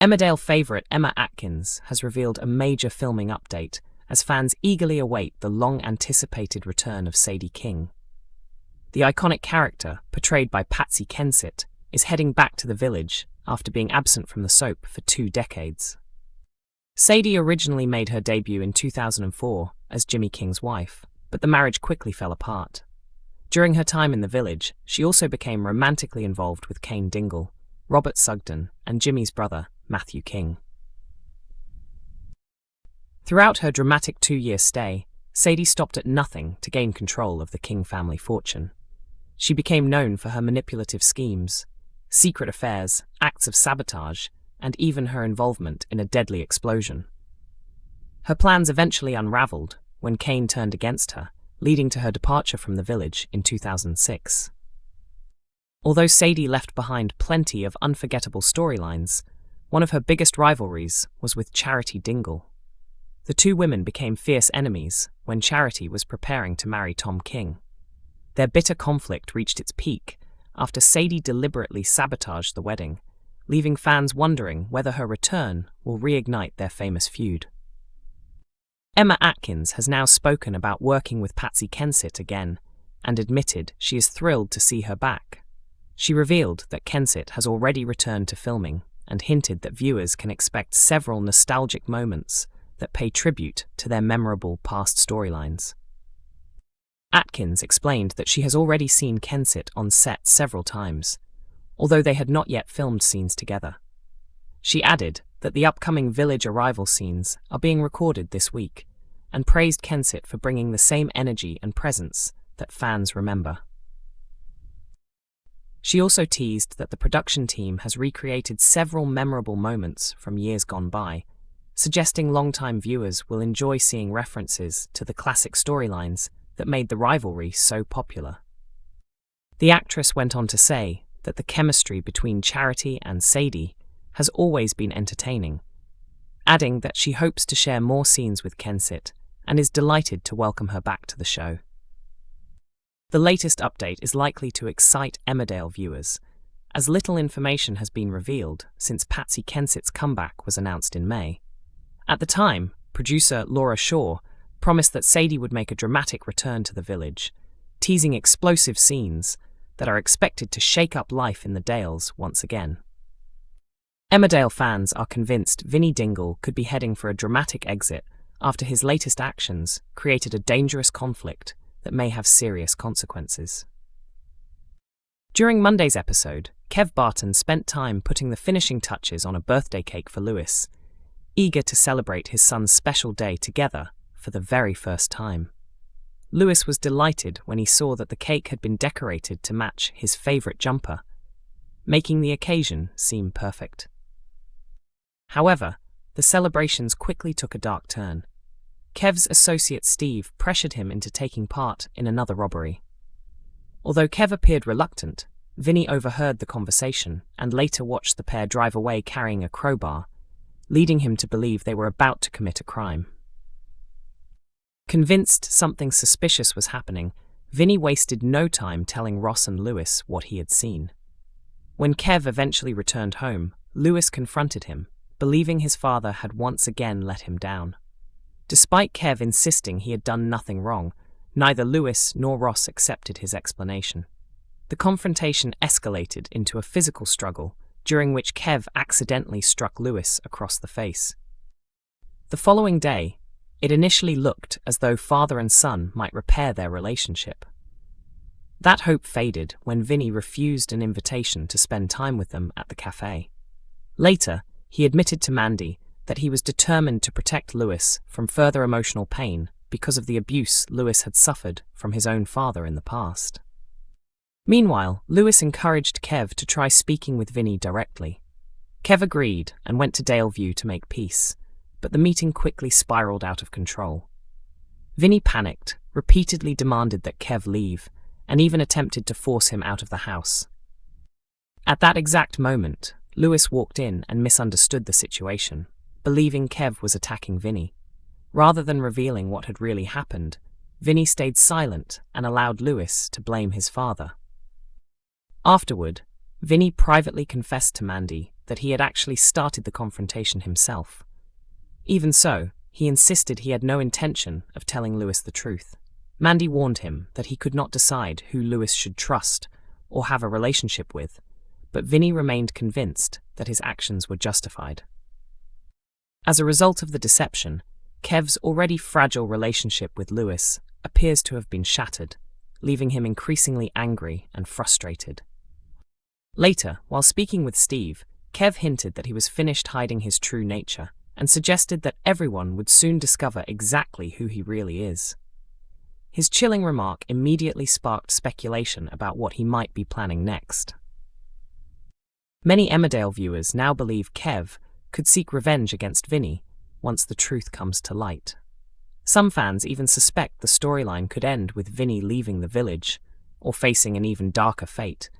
Emmerdale favourite Emma Atkins has revealed a major filming update as fans eagerly await the long-anticipated return of Sadie King. The iconic character, portrayed by Patsy Kensit, is heading back to the village after being absent from the soap for 2 decades. Sadie originally made her debut in 2004 as Jimmy King's wife, but the marriage quickly fell apart. During her time in the village, she also became romantically involved with Charity Dingle, Robert Sugden, and Jimmy's brother, Matthew King. Throughout her dramatic 2-year stay, Sadie stopped at nothing to gain control of the King family fortune. She became known for her manipulative schemes, secret affairs, acts of sabotage, and even her involvement in a deadly explosion. Her plans eventually unraveled when Kane turned against her, leading to her departure from the village in 2006. Although Sadie left behind plenty of unforgettable storylines, one of her biggest rivalries was with Charity Dingle. The two women became fierce enemies when Charity was preparing to marry Tom King. Their bitter conflict reached its peak after Sadie deliberately sabotaged the wedding, leaving fans wondering whether her return will reignite their famous feud. Emma Atkins has now spoken about working with Patsy Kensit again and admitted she is thrilled to see her back. She revealed that Kensit has already returned to filming and hinted that viewers can expect several nostalgic moments that pay tribute to their memorable past storylines. Atkins explained that she has already seen Kensit on set several times, although they had not yet filmed scenes together. She added that the upcoming village arrival scenes are being recorded this week, and praised Kensit for bringing the same energy and presence that fans remember. She also teased that the production team has recreated several memorable moments from years gone by, suggesting longtime viewers will enjoy seeing references to the classic storylines that made the rivalry so popular. The actress went on to say that the chemistry between Charity and Sadie has always been entertaining, adding that she hopes to share more scenes with Kensit and is delighted to welcome her back to the show. The latest update is likely to excite Emmerdale viewers, as little information has been revealed since Patsy Kensit's comeback was announced in May. At the time, producer Laura Shaw promised that Sadie would make a dramatic return to the village, teasing explosive scenes that are expected to shake up life in the Dales once again. Emmerdale fans are convinced Vinnie Dingle could be heading for a dramatic exit after his latest actions created a dangerous conflict that may have serious consequences. During Monday's episode, Kev Barton spent time putting the finishing touches on a birthday cake for Lewis, eager to celebrate his son's special day together for the very first time. Lewis was delighted when he saw that the cake had been decorated to match his favourite jumper, making the occasion seem perfect. However, the celebrations quickly took a dark turn. Kev's associate Steve pressured him into taking part in another robbery. Although Kev appeared reluctant, Vinnie overheard the conversation and later watched the pair drive away carrying a crowbar, leading him to believe they were about to commit a crime. Convinced something suspicious was happening, Vinnie wasted no time telling Ross and Lewis what he had seen. When Kev eventually returned home, Lewis confronted him, believing his father had once again let him down. Despite Kev insisting he had done nothing wrong, neither Lewis nor Ross accepted his explanation. The confrontation escalated into a physical struggle, during which Kev accidentally struck Lewis across the face. The following day, it initially looked as though father and son might repair their relationship. That hope faded when Vinnie refused an invitation to spend time with them at the cafe. Later, he admitted to Mandy that he was determined to protect Lewis from further emotional pain because of the abuse Lewis had suffered from his own father in the past. Meanwhile, Lewis encouraged Kev to try speaking with Vinnie directly. Kev agreed and went to Daleview to make peace, but the meeting quickly spiraled out of control. Vinnie panicked, repeatedly demanded that Kev leave, and even attempted to force him out of the house. At that exact moment, Lewis walked in and misunderstood the situation, believing Kev was attacking Vinnie. Rather than revealing what had really happened, Vinnie stayed silent and allowed Lewis to blame his father. Afterward, Vinnie privately confessed to Mandy that he had actually started the confrontation himself. Even so, he insisted he had no intention of telling Lewis the truth. Mandy warned him that he could not decide who Lewis should trust or have a relationship with, but Vinny remained convinced that his actions were justified. As a result of the deception, Kev's already fragile relationship with Lewis appears to have been shattered, leaving him increasingly angry and frustrated. Later, while speaking with Steve, Kev hinted that he was finished hiding his true nature and suggested that everyone would soon discover exactly who he really is. His chilling remark immediately sparked speculation about what he might be planning next. Many Emmerdale viewers now believe Kev could seek revenge against Vinny once the truth comes to light. Some fans even suspect the storyline could end with Vinny leaving the village or facing an even darker fate,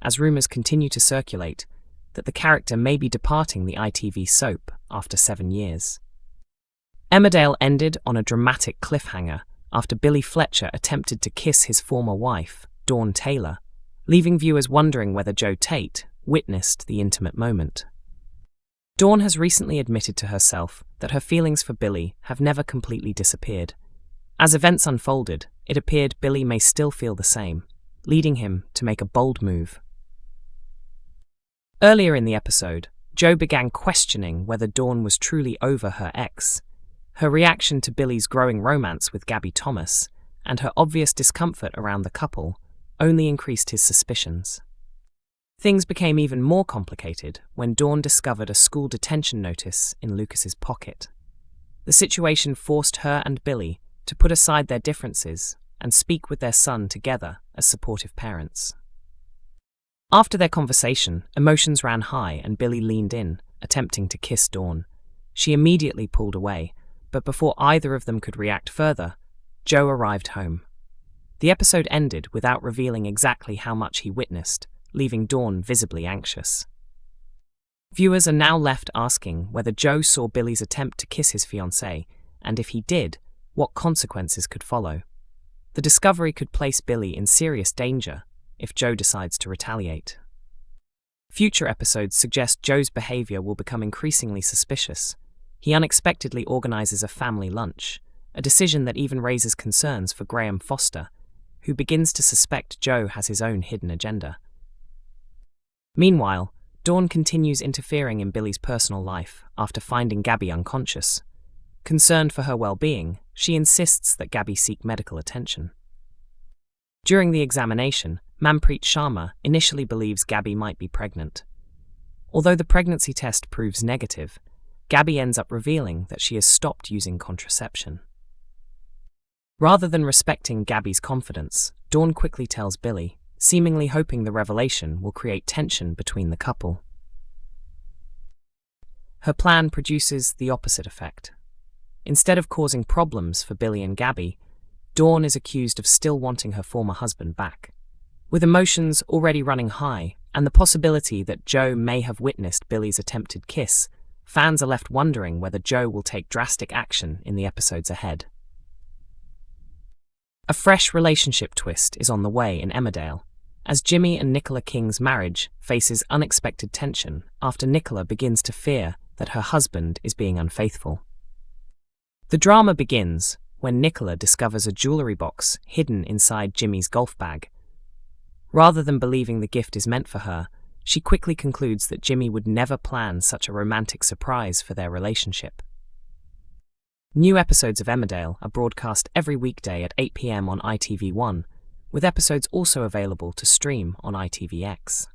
as rumours continue to circulate that the character may be departing the ITV soap after 7 years. Emmerdale ended on a dramatic cliffhanger after Billy Fletcher attempted to kiss his former wife, Dawn Taylor, leaving viewers wondering whether Joe Tate witnessed the intimate moment. Dawn has recently admitted to herself that her feelings for Billy have never completely disappeared. As events unfolded, it appeared Billy may still feel the same, leading him to make a bold move. Earlier in the episode, Joe began questioning whether Dawn was truly over her ex. Her reaction to Billy's growing romance with Gabby Thomas and her obvious discomfort around the couple only increased his suspicions. Things became even more complicated when Dawn discovered a school detention notice in Lucas's pocket. The situation forced her and Billy to put aside their differences and speak with their son together as supportive parents. After their conversation, emotions ran high and Billy leaned in, attempting to kiss Dawn. She immediately pulled away, but before either of them could react further, Joe arrived home. The episode ended without revealing exactly how much he witnessed, leaving Dawn visibly anxious. Viewers are now left asking whether Joe saw Billy's attempt to kiss his fiancée, and if he did, what consequences could follow. The discovery could place Billy in serious danger if Joe decides to retaliate. Future episodes suggest Joe's behavior will become increasingly suspicious. He unexpectedly organizes a family lunch, a decision that even raises concerns for Graham Foster, who begins to suspect Joe has his own hidden agenda. Meanwhile, Dawn continues interfering in Billy's personal life after finding Gabby unconscious. Concerned for her well-being, she insists that Gabby seek medical attention. During the examination, Manpreet Sharma initially believes Gabby might be pregnant. Although the pregnancy test proves negative, Gabby ends up revealing that she has stopped using contraception. Rather than respecting Gabby's confidence, Dawn quickly tells Billy, seemingly hoping the revelation will create tension between the couple. Her plan produces the opposite effect. Instead of causing problems for Billy and Gabby, Dawn is accused of still wanting her former husband back. With emotions already running high and the possibility that Joe may have witnessed Billy's attempted kiss, fans are left wondering whether Joe will take drastic action in the episodes ahead. A fresh relationship twist is on the way in Emmerdale, as Jimmy and Nicola King's marriage faces unexpected tension after Nicola begins to fear that her husband is being unfaithful. The drama begins when Nicola discovers a jewellery box hidden inside Jimmy's golf bag. Rather than believing the gift is meant for her, she quickly concludes that Jimmy would never plan such a romantic surprise for their relationship. New episodes of Emmerdale are broadcast every weekday at 8 p.m. on ITV1, with episodes also available to stream on ITVX.